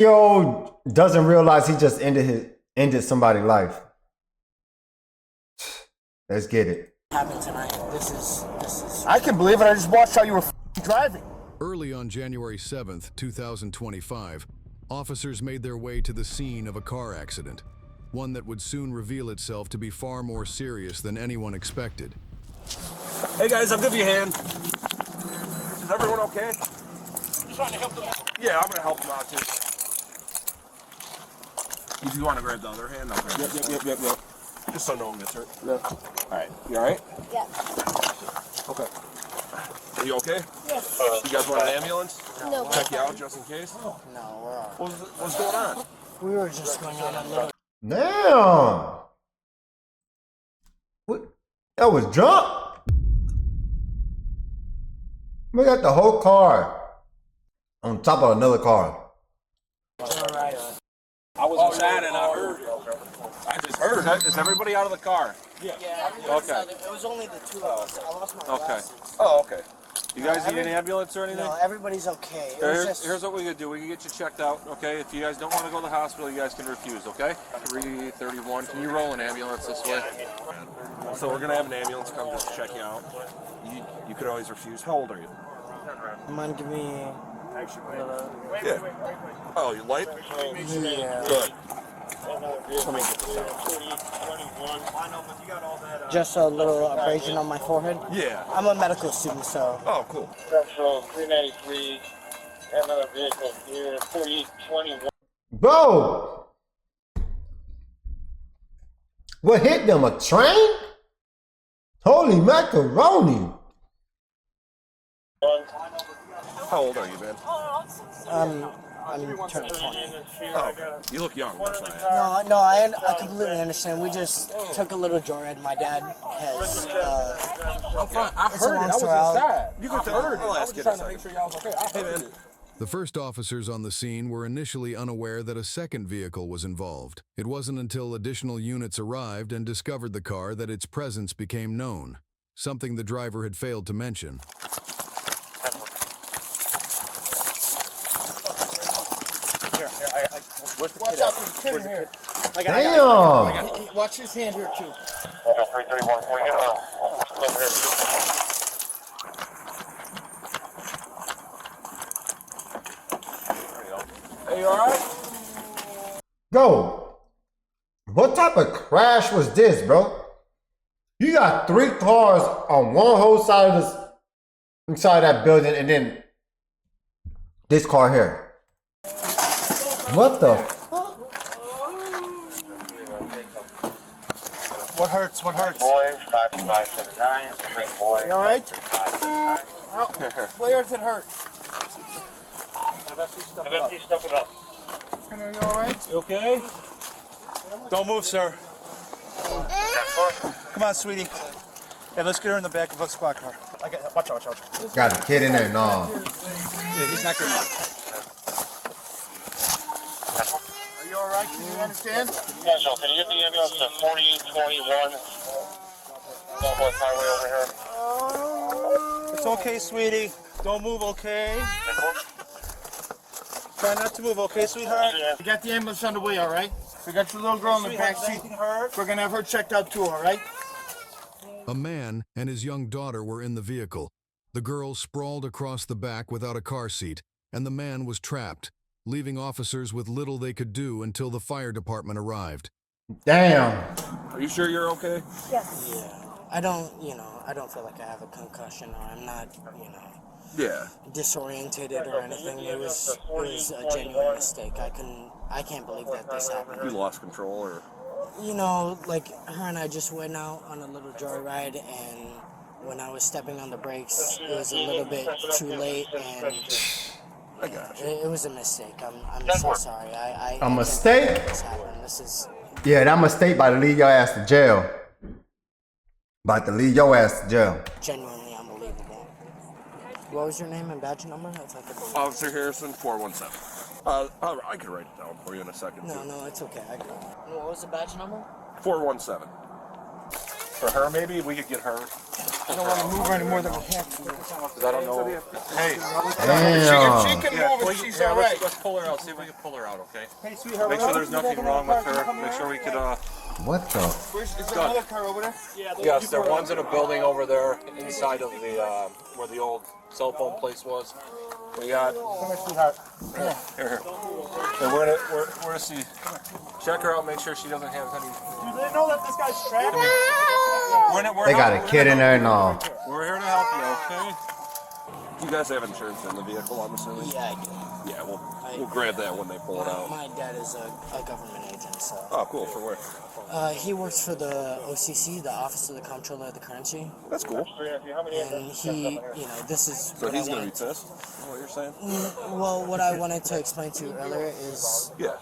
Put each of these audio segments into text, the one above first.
Yo doesn't realize he just ended somebody's life. Let's get it. Happened tonight. This is. I can believe it. I just watched how you were driving. Early on January 7th, 2025, officers made their way to the scene of a car accident, one that would soon reveal itself to be far more serious than anyone expected. Hey guys, I'll give you a hand. Is everyone okay? I'm trying to help them out. Yeah, I'm gonna help them out too. If you want to grab the other hand, I'll grab it. Yep. Just so no one gets hurt. Yeah. Alright, you alright? Yeah. Okay. Are you okay? Yes. You guys want an ambulance? No. Check you out just in case? No, we're all right. What's going on? We were just going on a little. Damn. What? That was drunk? We got the whole car on top of another car. I was inside and I heard. I just heard. Is everybody out of the car? Yeah. Okay. It was only the two of us. I lost my Okay. glasses. Oh, okay. You guys need an ambulance or anything? No, everybody's okay. It was just. Here's what we could do. We can get you checked out, okay? If you guys don't want to go to the hospital, you guys can refuse, okay? 331. Can you roll an ambulance this way? So we're gonna have an ambulance come just check you out. You could always refuse. How old are you? You mind give me a little. Yeah. Oh, you light? Yeah. Good. Let me get this out. Just a little abrasion on my forehead. Yeah. I'm a medical student, so. Oh, cool. Central 393, another vehicle here, 4821. Bro! What hit them? A train? Holy macaroni! How old are you, man? I'm turning 20. Oh, you look young. That's why. No, I completely understand. We just took a little joyride. My dad has. It's a long story. You can tell. I'll ask you in a second. Hey, man. The first officers on the scene were initially unaware that a second vehicle was involved. It wasn't until additional units arrived and discovered the car that its presence became known, something the driver had failed to mention. Watch out for the kid in here. Damn! Watch his hand here too. 331, can we get over here? Hey, you alright? Go! What type of crash was this, bro? You got 3 cars on one whole side of this inside that building, and then this car here. What the? What hurts? What hurts? Boys, 5579, three boys. You alright? 5579. Where does it hurt? Empty stuff it up. Are you alright? You okay? Don't move, sir. 10-4. Come on, sweetie. Hey, let's get her in the back of a squad car. Watch out. Got a kid in there? No. Yeah, he's not getting out. Are you alright? Can you understand? Central, can you get the ambulance to 4821? Northwest Highway over here. It's okay, sweetie. Don't move, okay? Try not to move, okay, sweetheart? We got the ambulance on the way, alright? We got your little girl in the back seat. Anything hurt? We're gonna have her checked out too, alright? A man and his young daughter were in the vehicle. The girl sprawled across the back without a car seat, and the man was trapped, leaving officers with little they could do until the fire department arrived. Damn. Are you sure you're okay? Yes. Yeah. I don't feel like I have a concussion or I'm not, Yeah. disorientated or anything. It was a genuine mistake. I can't believe that this You happened. lost control or? Like her and I just went out on a little joyride, and when I was stepping on the brakes, it was a little bit too late, and I got you. it was a mistake. I'm so sorry. A mistake? This happened. This is Yeah, that mistake about to lead your ass to jail. About to lead your ass to jail. genuinely unbelievable. What was your name and badge number? If I could. Officer Harrison, 417. I could write it down for you in a second. No, it's okay. I got it. What was the badge number? 417. For her, maybe we could get her. I don't want to move her any more than we have to. Because I don't know. Hey. Damn. She can move if she's all right. Let's pull her out. See if we can pull her out, okay? Hey, sweetheart. Make sure there's nothing wrong with her. Make sure we could, What the? Is there another car over there? Yes, there one's in a building over there inside of the, where the old cell phone place was. We got, Come here, sweetheart. here. And we're gonna see, check her out, make sure she doesn't have any. Do they know that this guy's trapped? They got a kid in there and all. We're here to help you, okay? You guys have insurance in the vehicle, I'm assuming? Yeah, I do. Yeah, we'll grab that when they pull it out. My dad is a government agent, so. Oh, cool. For where? He works for the OCC, the Office of the Comptroller of the Currency, That's cool. and he, this is. So what he's I gonna be wanted to- pissed. Is what you're saying? Well, what I wanted to explain to you earlier is Yeah.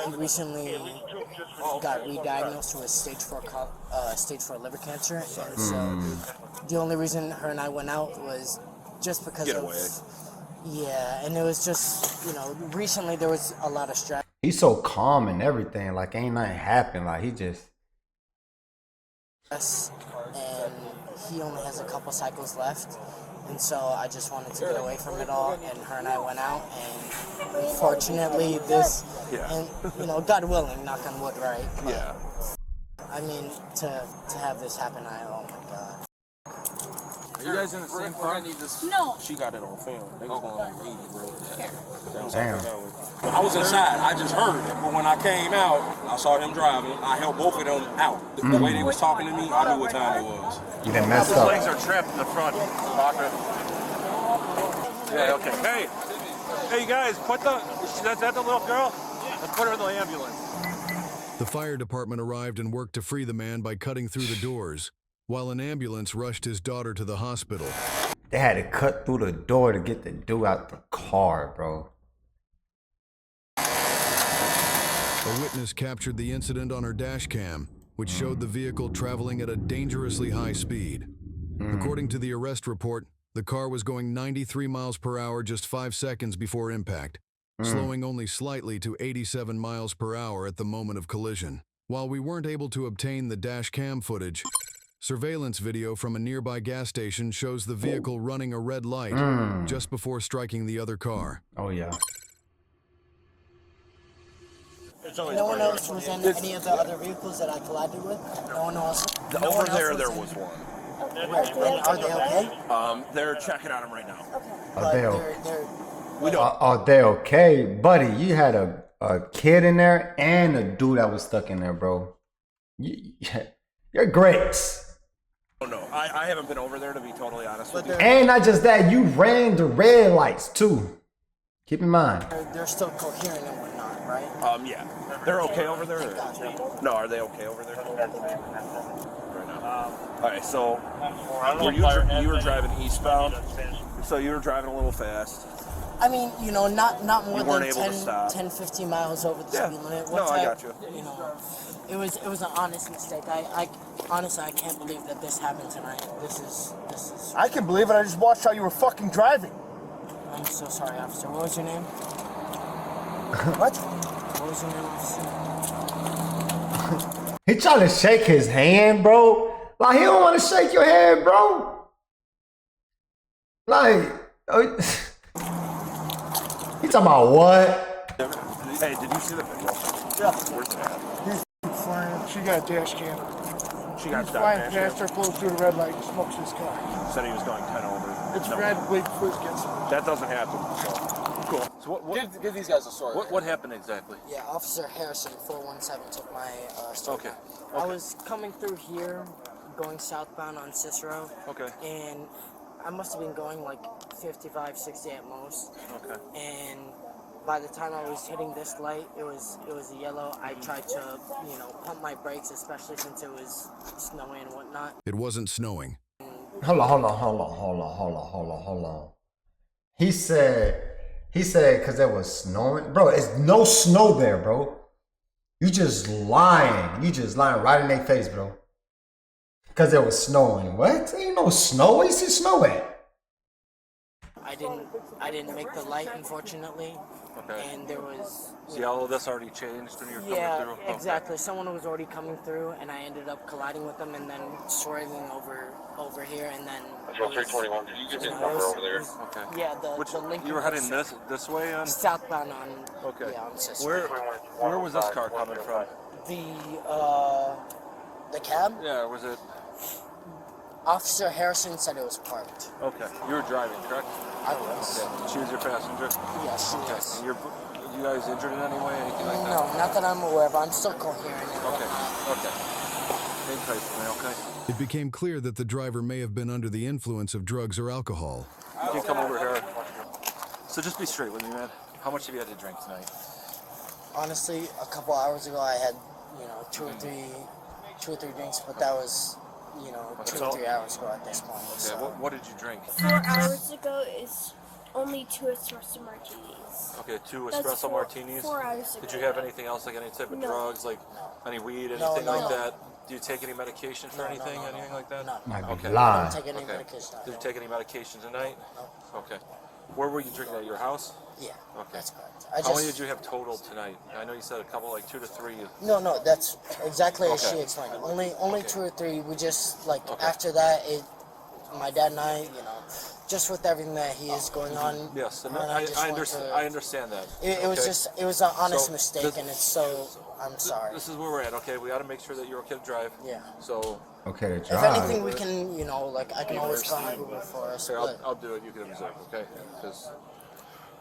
he recently got re-diagnosed with stage 4 liver cancer, and so the only reason her and I went out was just because Get of. away. Yeah, and it was just recently there was a lot of stress. He's so calm and everything. Like ain't nothing happened. Like he just. And he only has a couple cycles left, and so I just wanted to get away from it all, and her and I went out, and unfortunately this, Yeah. and God willing, knock on wood, right? But, Yeah. I mean, to have this happen, oh my God. Are you guys in the same car? No. She got it on film. They was going like 80, bro. Damn. I was inside. I just heard it. But when I came out, I saw him driving. I helped both of them out. The way they was talking to me, I knew what time it was. You done messed The legs up. are trapped in the front. Locker. Yeah, okay. Hey, you guys, that's the little girl? Let's put her in the ambulance. The fire department arrived and worked to free the man by cutting through the doors, while an ambulance rushed his daughter to the hospital. They had to cut through the door to get the dude out the car, bro. A witness captured the incident on her dash cam, which showed the vehicle traveling at a dangerously high speed. According to the arrest report, the car was going 93 miles per hour just 5 seconds before impact, slowing only slightly to 87 miles per hour at the moment of collision. While we weren't able to obtain the dash cam footage, surveillance video from a nearby gas station shows the vehicle running a red light just before striking the other car. Oh yeah. No one else was in any of the other vehicles that I collided with? No one else? No Over one else there was in- was one. Where? And are they okay? They're checking on him right now. Are they, They're are they okay? Buddy, you had a kid in there and a dude that was stuck in there, bro. You're great. Oh, no. I haven't been over there, to be totally honest with you. And not just that, you ran the red lights too. Keep in mind. they're still coherent and whatnot, right? Yeah. They're okay over there? Or? No, are they okay over there? Right now. All right, so you were driving eastbound, so you were driving a little fast. I mean, not more You than weren't able to stop. 10, 15 miles over the Yeah. speed limit. No, I got you. It was an honest mistake. I honestly I can't believe that this happened tonight. This is. I can believe it. I just watched how you were fucking driving. I'm so sorry, officer. What was your name? What? What was your name, officer? He trying to shake his hand, bro. Like he don't want to shake your hand, bro. Like, he talking about what? Hey, did you see the video? Yeah. Where's it at? He's flying. She got a dash cam. She got He's stopped. flying past her, blows through the red light, and smokes his car. Said he was going 10 over. It's No. red, wait before it gets him. That doesn't happen. So cool. So what? Give these guys a story. What happened exactly? Yeah, Officer Harrison, 417, took my story. Okay. I was coming through here, going southbound on Cicero. Okay. And I must have been going like 55, 60 at most. Okay. And by the time I was hitting this light, it was a yellow. I tried to, pump my brakes, especially since it was snowing and whatnot. It wasn't snowing. Hold on. He said, because it was snowing. Bro, it's no snow there, bro. You just lying. You just lying right in their face, bro. Because it was snowing. What? Ain't no snow. Where you see snow at? I didn't make the light, unfortunately. Okay. And there was See, all of this already changed when you were coming Yeah, through? Okay. exactly. Someone was already coming through, and I ended up colliding with them, and then swerving over here, and then. Control 321, did you get the number over there? Okay. Yeah, the Which, Lincoln. you were heading this way on? southbound on. Okay. Yeah, on Cicero. Where was this car coming from? The cab. Yeah, was it? Officer Harrison said it was parked. Okay. You were driving, correct? I was. Yeah. She was your passenger? Yes, she Okay. was. And you guys injured in any way, anything like that? No, not that I'm aware of. I'm still coherent. Okay. Okay. Hang tight for me, okay? It became clear that the driver may have been under the influence of drugs or alcohol. You can come over here. So just be straight with me, man. How much have you had to drink tonight? Honestly, a couple hours ago, I had, two or three drinks, but that was, 2 or 3 hours ago at this point. Okay, So. what did you drink? 4 hours ago is only 2 espresso martinis. Okay, 2 That's espresso 4 martinis. 4 hours ago. Did you have anything else, like any type of No. drugs, like any weed, anything No, like no. that? Do you take any medication for No, anything, no, no, anything no. like that? No. Might be Okay. I lying. don't take any Okay. medication. Did you take any medication tonight? No. Okay. Where were you drinking at your house? Yeah, Okay. that's correct. How many did you have total tonight? I know you said a couple, like 2 to 3. No, that's exactly as Okay. she explained. Only 2 or 3. We just Okay. after that, my dad and I, just with everything that he is going on. Yes, and her and I just want understand. to- I understand that. It was Okay? it was an honest So, mistake, this- and it's so. I'm sorry. This is where we're at. Okay, we got to make sure that you're okay to drive. Yeah. So Okay to If drive. anything, we can, I can always call an Uber for us. here, But I'll do it. You can observe. Okay.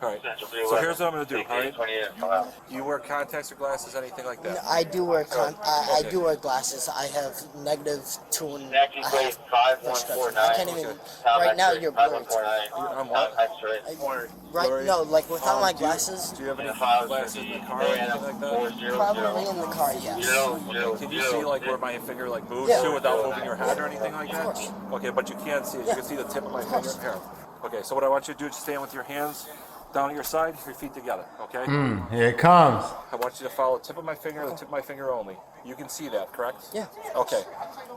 All right. So here's what I'm gonna do. All right. Do you wear contacts or glasses, anything like that? I do wear I Okay. do wear glasses. I have -2 and Jackie I Blade have 5149. I can't even. Right now, you're blurry. 5149. I'm what? Right? Blurry. No, like without my Do you- glasses, Do you have any glasses in the car or anything like that? probably in the car. Yes. Can you see like where my finger like moves Yeah. to without moving your head or anything like that? Of course. Okay, but you can see it. You can see the tip of my finger here. Okay, so what I want you to do is stand with your hands down at your side, your feet together. Okay. Here it comes. I want you to follow the tip of my finger, the tip of my finger only. You can see that, correct? Yeah. Okay.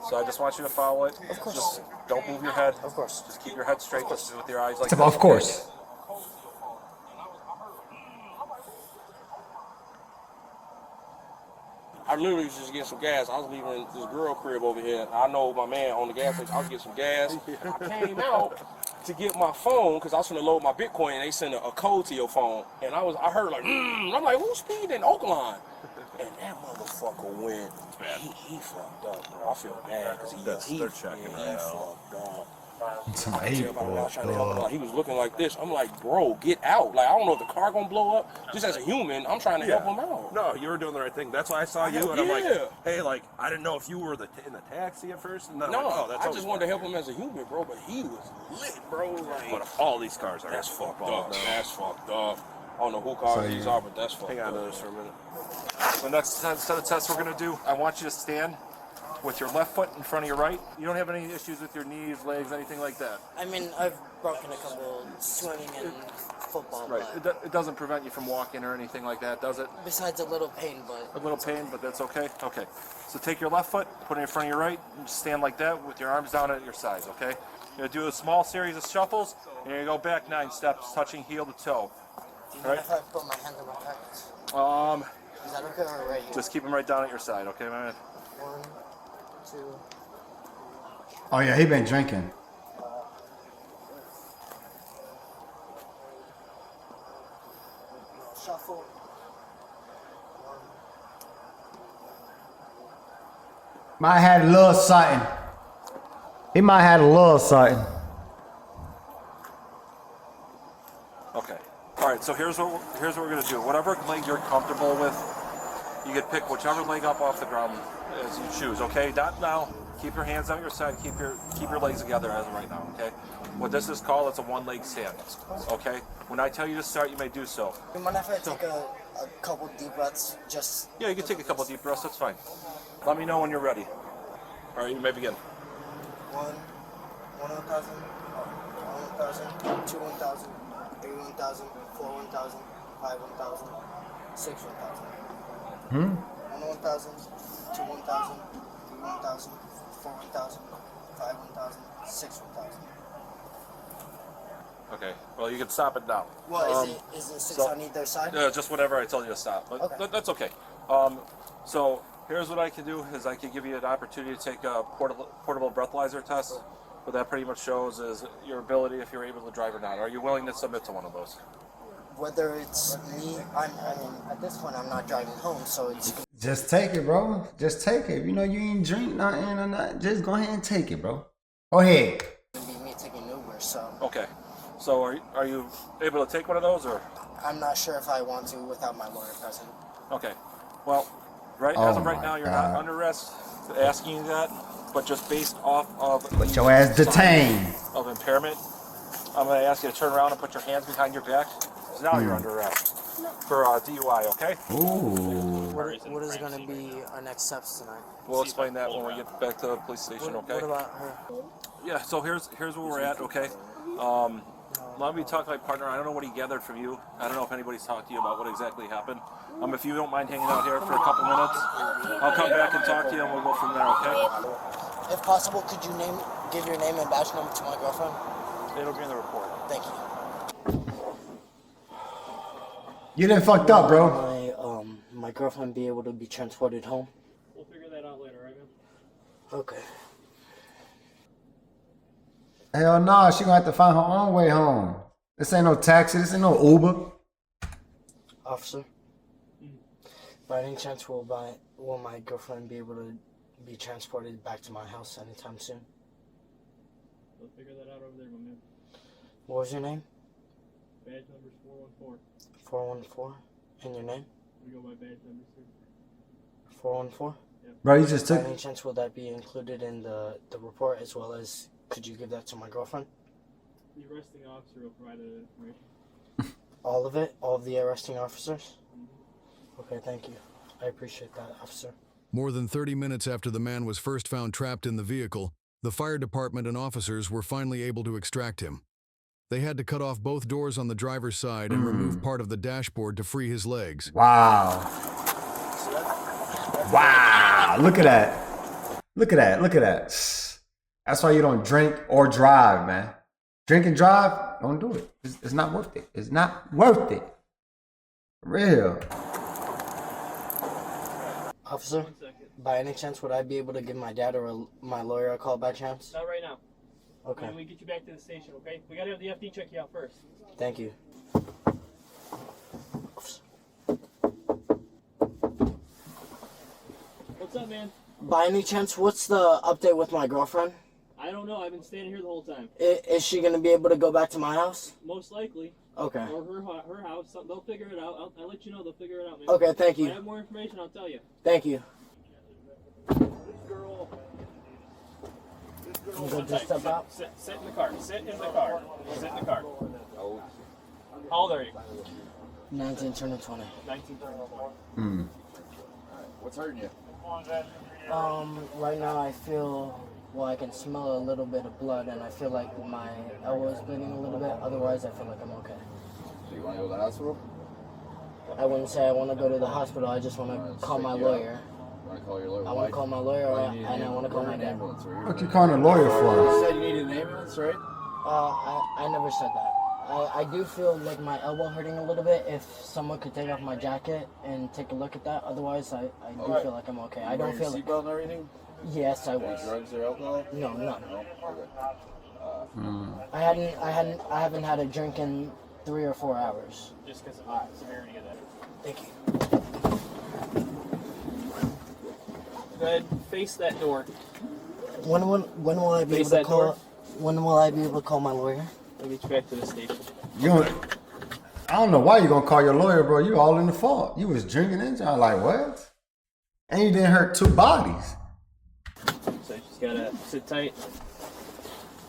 So I just want you to follow it. Of course. Just don't move your head. Of course. Just keep your head straight, just with your eyes like Of this. course. I literally was just getting some gas. I was leaving this girl crib over here. I know my man on the gas station. I was getting some gas. I came out to get my phone because I was going to load my Bitcoin and they sent a code to your phone. And I heard like, I'm like, who's speeding Oakland? And that motherfucker went, he fucked up, bro. I feel bad because he fucked up. Somebody Tell my wife trying to help him out. He was looking like this. I'm like, bro, get out. Like, I don't know if the car gonna blow up. Just as a human, I'm trying to help him out. No, you were doing the right thing. That's why I saw you, and I'm like, Yeah. hey, like, I didn't know if you were in the taxi at first. And then I'm No, like, oh, that's I always just wanted to fine. help him as a human, bro. But he was lit, bro. Like, But all these cars are. that's fucked football up. now. That's fucked up. I don't know who cars these are, but that's fucked Hang up. on to this for a minute. The next set of tests we're gonna do, I want you to stand with your left foot in front of your right. You don't have any issues with your knees, legs, anything like that. I mean, I've broken a couple swimming and football, Right. but It doesn't prevent you from walking or anything like that, does it? besides a little pain, but A little pain, but that's okay? Okay. So take your left foot, put it in front of your right, and just stand like that with your arms down at your sides, okay? You're gonna do a small series of shuffles, and you're gonna go back 9 steps, touching heel to toe. do you mind if I put my hands in my pockets? Is that okay or right here? Just keep them right down at your side, okay, my man? 1, 2. Oh yeah, he been drinking. Shuffle. Might have had a little something. He might have had a little something. Okay. All right. So here's what we're gonna do. Whatever leg you're comfortable with, you can pick whichever leg up off the ground as you choose. Okay. Not now. Keep your hands on your side. Keep your legs together as of right now. Okay. What this is called, it's a one-leg stand. Okay. When I tell you to start, you may do so. Do you mind if I take a couple deep breaths? Just Yeah, you can take a couple deep breaths. That's fine. Let me know when you're ready. All right. You may begin. 1, 1,000, 1,000, 2, 1,000, 3, 1,000, 4, 1,000, 5, 1,000, 6, 1,000. 1, 1,000, 2, 1,000, 3, 1,000, 4, 1,000, 5, 1,000, 6, 1,000. Okay. Well, you can stop it now. Well, is it 6 on either side? Just whenever I tell you to stop. But Okay. that's okay. So here's what I can do is I can give you an opportunity to take a portable breathalyzer test. What that pretty much shows is your ability if you're able to drive or not. Are you willing to submit to one of those? Whether it's me, I mean, at this point, I'm not driving home, so it's Just take it, bro. Just take it. You know you ain't drink nothing or nothing. Just go ahead and take it, bro. Go ahead. gonna be me taking Uber. So Okay. So are you able to take one of those or? I'm not sure if I want to without my lawyer present. Okay. Well, as of right now, you're not under arrest. Asking you that, but just based off of Put your ass detained. of impairment, I'm going to ask you to turn around and put your hands behind your back. So now you're under arrest for DUI. Okay. Ooh. What is going to be our next steps tonight? We'll explain that when we get back to the police station. Okay. What about her? Yeah. So here's where we're at. Okay. Let me talk to my partner. I don't know what he gathered from you. I don't know if anybody's talked to you about what exactly happened. If you don't mind hanging out here for a couple minutes, I'll come back and talk to you, and we'll go from there. Okay? If possible, could you give your name and badge number to my girlfriend? It'll be in the report. Thank you. You done fucked up, bro. My girlfriend be able to be transported home? We'll figure that out later, right, man? Okay. Hell no, she gonna have to find her own way home. This ain't no taxi, this ain't no Uber. Officer, by any chance will my girlfriend be able to be transported back to my house anytime soon? We'll figure that out over there, my man. What was your name? Badge number's 414. 414. And your name? We go by badge number, sir. 414? Bro, you just By took any chance will that be included in the report as well as could you give that to my girlfriend? The arresting officer will provide that information. All of it? All of the arresting officers? Okay, thank you. I appreciate that, officer. More than 30 minutes after the man was first found trapped in the vehicle, the fire department and officers were finally able to extract him. They had to cut off both doors on the driver's side and remove part of the dashboard to free his legs. Wow. Wow. Look at that. Look at that. Look at that. That's why you don't drink or drive, man. Drink and drive, don't do it. It's not worth it. It's not worth it. For real. Officer, by any chance would I be able to give my dad or my lawyer a call by chance? Not right now. Okay. When we get you back to the station, okay? We gotta have the FD check you out first. Thank you. What's up, man? By any chance, what's the update with my girlfriend? I don't know. I've been standing here the whole time. Is she gonna be able to go back to my house? Most likely. Okay. Or her house. They'll figure it out. I'll let you know. They'll figure it out, man. Okay, thank When I you. have more information, I'll tell you. Thank you. This girl. I'm good to step out. Sit in the car. Sit in the car. Sit in the car. How old are you? 19 turning 20. 19, 20. What's hurting you? Right now I feel, well, I can smell a little bit of blood and I feel like my elbow is bleeding a little bit. Otherwise, I feel like I'm okay. So you want to go to the hospital? I wouldn't say I want to go to the hospital. I just want to call my lawyer. You want to call your lawyer? I want to call my lawyer and I want to call my dad. What you calling a lawyer for? You said you needed an ambulance, right? I never said that. I do feel like my elbow hurting a little bit. If someone could take off my jacket and take a look at that. Otherwise, I do feel like I'm okay. I don't feel like... seatbelt and everything? Yes, I Any was. drugs or alcohol? No, none. No? Okay. I haven't had a drink in 3 or 4 hours. Just because of the severity of that. Thank you. Go ahead. Face that door. When will I be Face able to that call? door. When will I be able to call my lawyer? I'll get you back to the station. You don't, I don't know why you gonna call your lawyer, bro. You all in the fault. You was drinking and I'm like, what? And you didn't hurt 2 bodies. So you just gotta sit tight.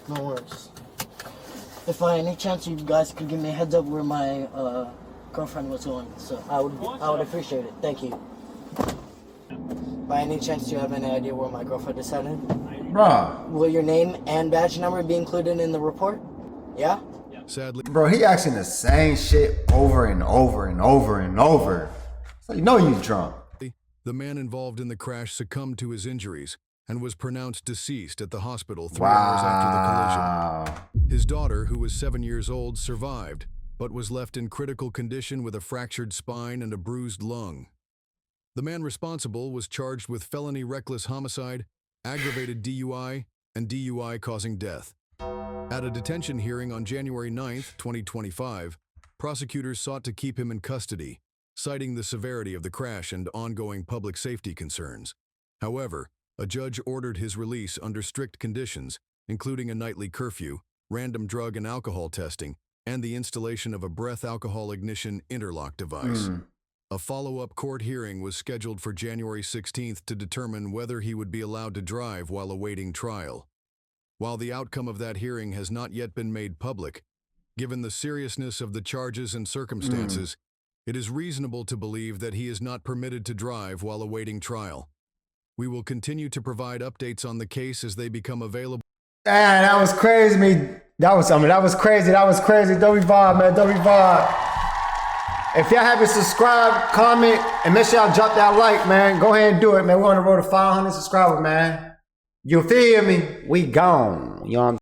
No worries. If by any chance you guys could give me a heads up where my girlfriend was going, so I would appreciate it. Thank you. By any chance, do you have any idea where my girlfriend is headed? Bro. Will your name and badge number be included in the report? Yeah? Sadly, Bro, he asking the same shit over and over and over and over. So you know you drunk. the man involved in the crash succumbed to his injuries, and was pronounced deceased at the hospital 3 hours after the collision. His daughter, who was 7 years old, survived, but was left in critical condition with a fractured spine and a bruised lung. The man responsible was charged with felony reckless homicide, aggravated DUI, and DUI causing death. At a detention hearing on January 9, 2025, prosecutors sought to keep him in custody, citing the severity of the crash and ongoing public safety concerns. However, a judge ordered his release under strict conditions, including a nightly curfew, random drug and alcohol testing, and the installation of a breath alcohol ignition interlock device. A follow-up court hearing was scheduled for January 16th to determine whether he would be allowed to drive while awaiting trial. While the outcome of that hearing has not yet been made public, given the seriousness of the charges and circumstances, it is reasonable to believe that he is not permitted to drive while awaiting trial. We will continue to provide updates on the case as they become available. Man, that was crazy. That was crazy. Dopey Vibe, man. Dopey Vibe. If y'all haven't subscribed, comment, and make sure y'all drop that like, man. Go ahead and do it, man. We're on the road to 500 subscribers, man. You feel me? We gone. You know what I'm